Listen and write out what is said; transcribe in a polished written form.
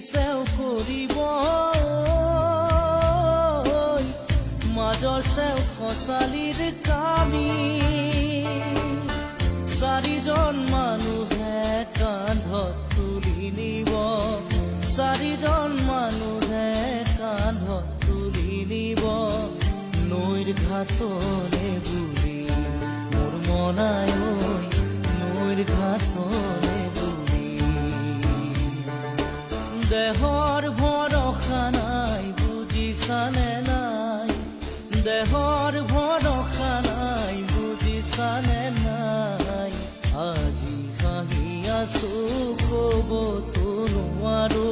চেও কৰিব মাজৰ চেও খচালিৰ কামি চাৰিজন মানুহে কান্ধত তুলি নিব চাৰিজন মানুহে কান্ধত তুলি নিব নৈৰ ঘাটলে বুলি মোৰ মনাই নৈৰ ঘাটলে বুলি দেহৰ ভৰসা নাই বুজিছানে নাই দেহৰ ভৰসা নাই বুজিছানে নাই আজি হাঁহি আছো ক'বতো নোৱাৰো